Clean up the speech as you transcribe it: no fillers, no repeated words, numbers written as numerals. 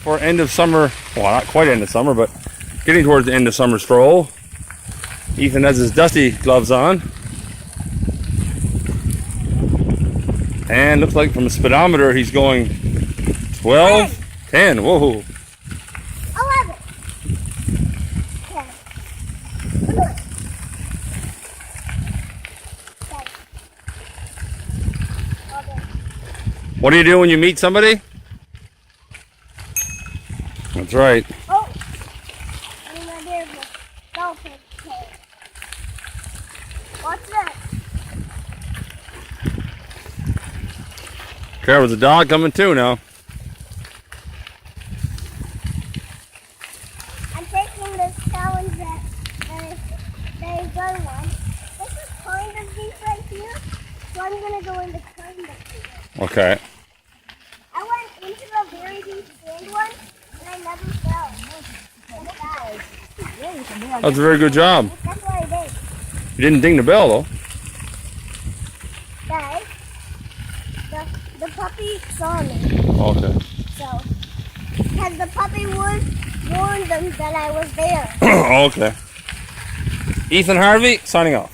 for end of summer, well, not quite end of summer, but getting towards the end of summer stroll. Ethan has his dusty gloves on. And looks like from the speedometer he's going 12, 10, whoa. 11. 10. What do you do when you meet somebody? That's right. Oh, and then there's a dolphin cave. What's that? There's a dog coming too now. I'm taking this challenge that they done one. This is kind of deep right here, so I'm gonna go into kind of deep. Okay. I went into the very deep sand one, and I never fell. That's a very good job. That's what I did. You didn't ding the bell though. Guys, the puppy saw me. Okay. So, because the puppy warned them that I was there. Okay. Ethan Harvey, signing off.